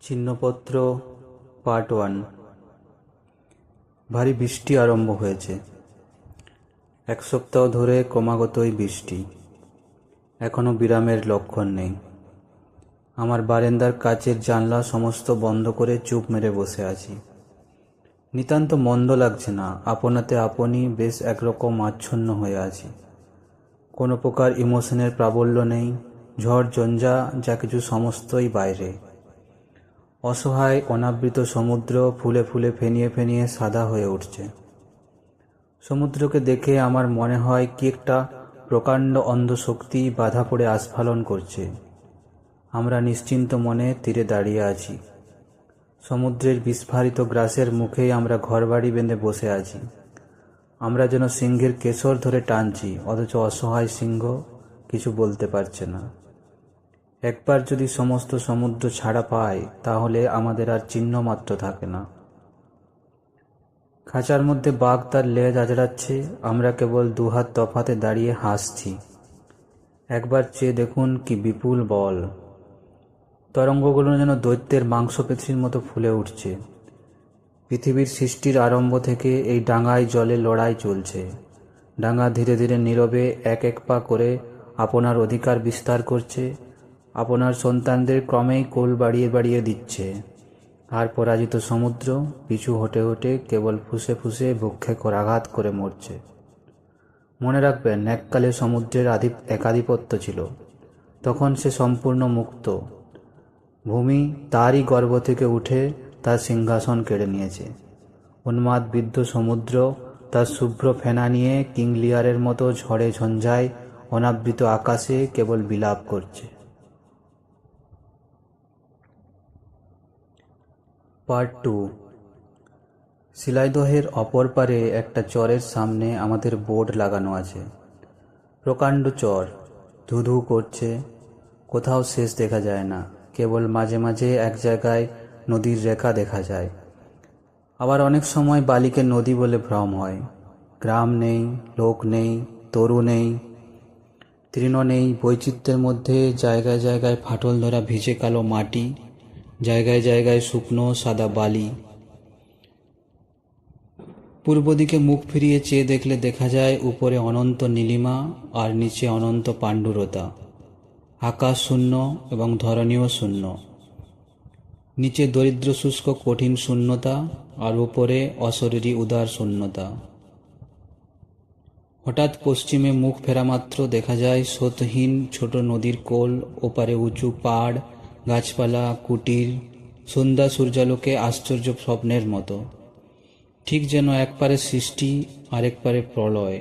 চিহ্নপত্র part 1। ভারী বৃষ্টি আরম্ভ হয়েছে। এক সপ্তাহ ধরে ক্রমাগতই বৃষ্টি, এখনো বিরামের লক্ষণ নেই। আমার বারান্দার কাচের জানলা সমস্ত বন্ধ করে চুপ মেরে বসে আছি। নিতান্ত মন্দ লাগছে না, আপনাতে আপনি বেশ একরকম আচ্ছন্ন হয়ে আছি। কোনো প্রকার ইমোশনের প্রাবল্য নেই, ঝড় ঝঞ্ঝা যা কিছু সমস্তই বাইরে। অসহায় অনাবৃত সমুদ্র ফুলে ফুলে ফেনিয়ে ফেনিয়ে সাদা হয়ে উঠছে। সমুদ্রকে দেখে আমার মনে হয় কি একটা প্রকাণ্ড অন্ধশক্তি বাধা পড়ে আস্ফালন করছে। আমরা নিশ্চিন্ত মনে তীরে দাঁড়িয়ে আছি। সমুদ্রের বিস্ফারিত গ্রাসের মুখেই আমরা ঘরবাড়ি বেঁধে বসে আছি। আমরা যেন সিংহের কেশর ধরে টানছি, অথচ অসহায় সিংহ কিছু বলতে পারছে না। একবার যদি সমস্ত সমুদ্র ছাড়া পায়, তাহলে আমাদের আর চিহ্ন মাত্র থাকে না। খাঁচার মধ্যে বাঘ তার লেজ আজড়াচ্ছে, আমরা কেবল দুহাত তফাতে দাঁড়িয়ে হাসছি। একবার চেয়ে দেখুন কি বিপুল বল! তরঙ্গগুলো যেন দৈত্যের মাংসপেশির মতো ফুলে উঠছে। পৃথিবীর সৃষ্টির আরম্ভ থেকে এই ডাঙায় জলে লড়াই চলছে। ডাঙা ধীরে ধীরে নীরবে এক এক পা করে আপনার অধিকার বিস্তার করছে, আপনার সন্তানদের ক্রমেই কোল বাড়িয়ে বাড়িয়ে দিচ্ছে। আর পরাজিত সমুদ্র পিছু হটে হটে কেবল ফুসে ফুসে বক্ষে করাঘাত করে মরছে। মনে রাখবেন, এককালে সমুদ্রের একাধিপত্য ছিল। তখন সে সম্পূর্ণ মুক্ত। ভূমি তারই গর্ভ থেকে উঠে তার সিংহাসন কেড়ে নিয়েছে। উন্মাদ বিদ্ধ সমুদ্র তার শুভ্র ফেনা নিয়ে কিং লিয়ারের মতো ঝড়ে ঝঞ্ঝায় অনাবৃত আকাশে কেবল বিলাপ করছে। পার্ট 2। শিলাইদহের অপর পারে একটা চরের সামনে আমাদের বোর্ড লাগানো আছে। প্রকাণ্ড চর, ধুধু করছে, কোথাও শেষ দেখা যায় না। কেবল মাঝে মাঝে এক জায়গায় নদীর রেখা দেখা যায়। আবার অনেক সময় বালিকে নদী বলে ভ্রম হয়। গ্রাম নেই, লোক নেই, তরু নেই, তৃণ নেই। বৈচিত্র্যের মধ্যে জায়গায় জায়গায় ফাটল ধরা ভিজে কালো মাটি, জায়গায় জায়গায় শুকনো সাদা বালি। পূর্ব দিকে মুখ ফিরিয়ে চেয়ে দেখলে দেখা যায় উপরে অনন্ত নীলিমা আর নিচে অনন্ত পাণ্ডুরতা। আকাশ শূন্য এবং ধরণীও শূন্য। নিচে দরিদ্র শুষ্ক কঠিন শূন্যতা, আর উপরে অশরীরী উদার শূন্যতা। হঠাৎ পশ্চিমে মুখ ফেরা মাত্র দেখা যায় স্রোতহীন ছোট নদীর কোল, ওপারে উঁচু পাড়, গাছপালা, কুটির। সন্ধ্যা সূর্যালোকে আশ্চর্য স্বপ্নের মতো। ঠিক যেন একপারে সৃষ্টি আর একপারে প্রলয়।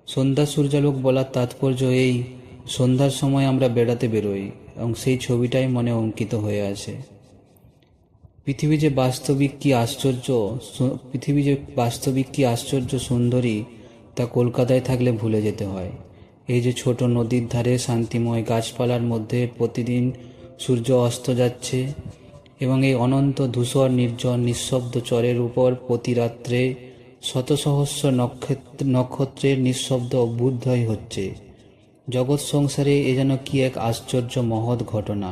সন্ধ্যা সূর্যালোক বলার তাৎপর্য এই, সন্ধ্যার সময় আমরা বেড়াতে বেরোই এবং সেই ছবিটাই মনে অঙ্কিত হয়ে আছে। পৃথিবী যে বাস্তবিক কি আশ্চর্য সুন্দরী, তা কলকাতায় থাকলে ভুলে যেতে হয়। এই যে ছোট নদীর ধারে শান্তিময় গাছপালার মধ্যে প্রতিদিন সূর্য অস্ত যাচ্ছে, এবং এই অনন্ত ধূসর নির্জন নিঃশব্দ চরের উপর প্রতি রাত্রে শত সহস্র নক্ষত্রের নিঃশব্দ অভ্যুদয় হচ্ছে। জগৎ সংসারে এ যেন কি এক আশ্চর্য মহৎ ঘটনা,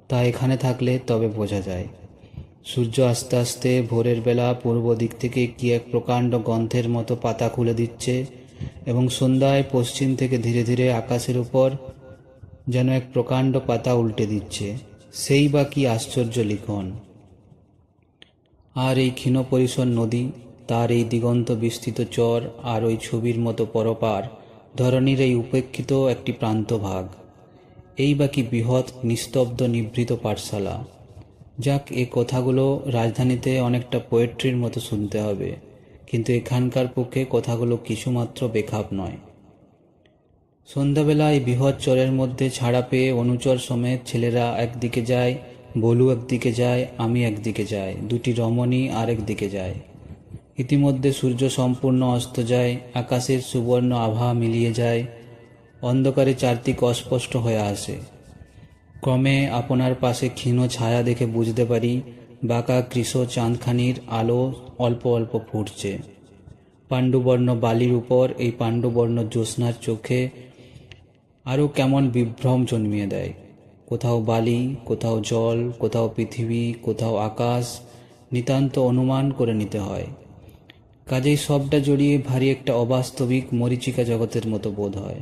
তা এখানে থাকলে তবে বোঝা যায়। সূর্য আস্তে আস্তে ভোরের বেলা পূর্ব দিক থেকে কি এক প্রকাণ্ড গন্থের মতো পাতা খুলে দিচ্ছে, এবং সন্ধ্যায় পশ্চিম থেকে ধীরে ধীরে আকাশের উপর যেন এক প্রকাণ্ড পাতা উল্টে দিচ্ছে। সেই বা কি আশ্চর্য লিখন! আর এই ক্ষীণ পরিসর নদী, তার এই দিগন্ত বিস্তৃত চর, আর ওই ছবির মতো পরপার ধরণীর এই উপেক্ষিত একটি প্রান্তভাগ, এই বা কি বৃহৎ নিস্তব্ধ নিভৃত পাঠশালা। যাক, এই কথাগুলো রাজধানীতে অনেকটা পোয়েট্রির মতো শুনতে হবে, কিন্তু এখানকার পক্ষে কথাগুলো কিছুমাত্র বেখাপ নয়। সন্ধ্যাবেলা এই বৃহৎ চরের মধ্যে ছাড়া পেয়ে অনুচর সমেত ছেলেরা একদিকে যায়, বলু একদিকে যায়, আমি একদিকে যাই, দুটি রমণী আরেক দিকে যায়। ইতিমধ্যে সূর্য সম্পূর্ণ অস্ত যায়, আকাশের সুবর্ণ আভা মিলিয়ে যায়, অন্ধকারে চারদিক অস্পষ্ট হয়ে আসে। ক্রমে আপনার পাশে ক্ষীণ ছায়া দেখে বুঝতে পারি বাঁকা কৃশ চাঁদখানির আলো অল্প অল্প ফুটছে। পাণ্ডুবর্ণ বালির উপর এই পাণ্ডুবর্ণ জ্যোৎস্নার চোখে আরও কেমন বিভ্রম জন্মিয়ে দেয়। কোথাও বালি, কোথাও জল, কোথাও পৃথিবী, কোথাও আকাশ, নিতান্ত অনুমান করে নিতে হয়। কাজেই সবটা জড়িয়ে ভারী একটা অবাস্তবিক মরীচিকা জগতের মতো বোধ হয়।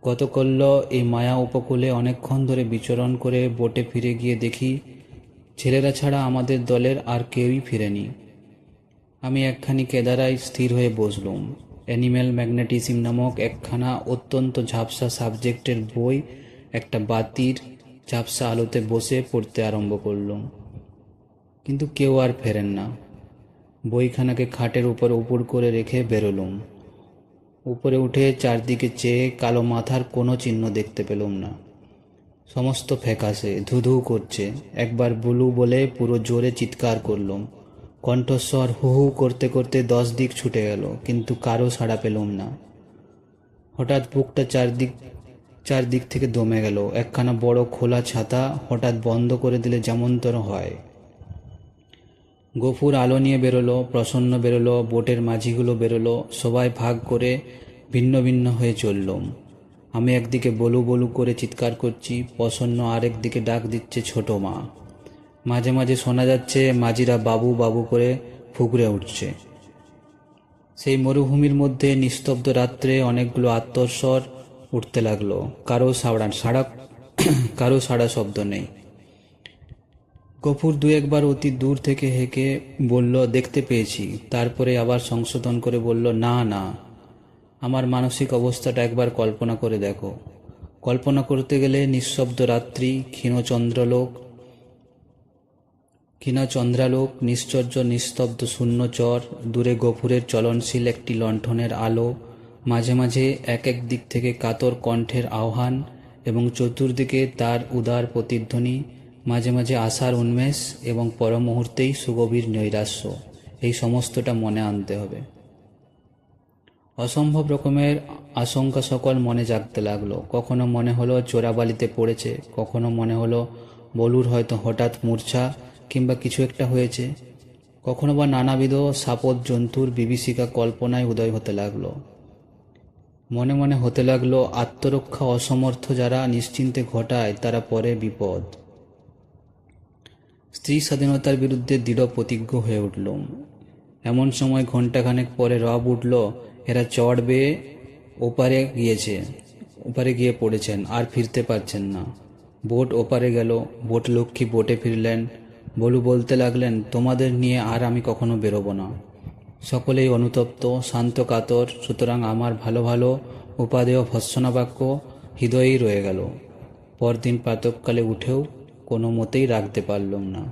গতকল্য এই মায়া উপকূলে অনেকক্ষণ ধরে বিচরণ করে বোটে ফিরে গিয়ে দেখি ছেলেরা ছাড়া আমাদের দলের আর কেউই ফিরেনি। আমি একখানি কেদারায় স্থির হয়ে বসলুম। অ্যানিম্যাল ম্যাগনেটিজম নামক একখানা অত্যন্ত ঝাপসা সাবজেক্টের বই একটা বাতির ঝাপসা আলোতে বসে পড়তে আরম্ভ করলুম। কিন্তু কেউ আর ফেরেন না। বইখানাকে খাটের উপর উপুড় করে রেখে বেরোলুম। উপরে উঠে চারদিকে চেয়ে কালো মাথার কোনো চিহ্ন দেখতে পেলুম না। সমস্ত ফ্যাকাশে, ধুধু করছে। একবার বুলু বলে পুরো জোরে চিৎকার করলুম। কণ্ঠস্বর হু হু করতে করতে 10 দিক ছুটে গেল, কিন্তু কারো সাড়া পেলুম না। হঠাৎ বুকটা চারদিক থেকে দমে গেল। একখানা বড় খোলা ছাতা হঠাৎ বন্ধ করে দিলে যেমনতর হয়। গফুর আলো নিয়ে বেরোলো, প্রসন্ন বেরোলো, বোটের মাঝিগুলো বেরোলো। সবাই ভাগ করে ভিন্ন ভিন্ন হয়ে চললুম। আমি একদিকে বলু বলু করে চিৎকার করছি, প্রসন্ন আরেক দিকে ডাক দিচ্ছে ছোট মা। মাঝে মাঝে শোনা যাচ্ছে মাঝিরা বাবু বাবু করে ফুকরে উঠছে। সেই মরুভূমির মধ্যে নিস্তব্ধ রাত্রে অনেকগুলো আত্মস্বর উঠতে লাগলো। কারো সাড়া শব্দ নেই। গফুর দু একবার অতি দূর থেকে হেঁকে বলল, দেখতে পেয়েছি। তারপরে আবার সংশোধন করে বলল, না না, আমার মানসিক অবস্থাটা একবার কল্পনা করে দেখো। কল্পনা করতে গেলে নিঃশব্দ রাত্রি, ক্ষীণ চন্দ্রালোক, নিশ্চর্য নিস্তব্ধ শূন্য চর, দূরে গফুরের চলনশীল একটি লণ্ঠনের আলো, মাঝে মাঝে এক এক দিক থেকে কাতর কণ্ঠের আহ্বান এবং চতুর্দিকে তার উদার প্রতিধ্বনি, মাঝে মাঝে আশার উন্মেষ এবং পর মুহূর্তেই সুগভীর নৈরাশ্য। এই সমস্তটা মনে আনতে হবে। অসম্ভব রকমের আশঙ্কা সকল মনে জাগতে লাগলো। কখনো মনে হলো চোরাবালিতে পড়েছে, কখনো মনে হলো বলুর হয়তো হঠাৎ মূর্ছা কিংবা কিছু একটা হয়েছে, কখনো বা নানাবিধ সাপদ জন্তুর বিভীষিকা কল্পনায় উদয় হতে লাগলো। মনে মনে হতে লাগলো, আত্মরক্ষা অসমর্থ যারা নিশ্চিন্তে ঘটায় তারা পরে বিপদ। স্ত্রী স্বাধীনতার বিরুদ্ধে দৃঢ় প্রতিজ্ঞ হয়ে উঠলুম। এমন সময় ঘণ্টাখানেক পরে রব উঠল, এরা চড় বেয়ে ওপারে গিয়ে পড়েছেন, আর ফিরতে পারছেন না। বোট ওপারে গেল। বোট লক্ষ্মী বোটে ফিরলেন। বলু বলতে লাগলেন, তোমাদের নিয়ে আর আমি কখনো বেরোবো না। সকলেই অনুতপ্ত, শান্ত কাতর। সুতরাং আমার ভালো ভালো উপাদেয় ভর্ৎসনা বাক্য হৃদয়েই রয়ে গেল। পরদিন প্রাতঃকালে উঠেও কোনো মতেই রাখতে পারলুম না।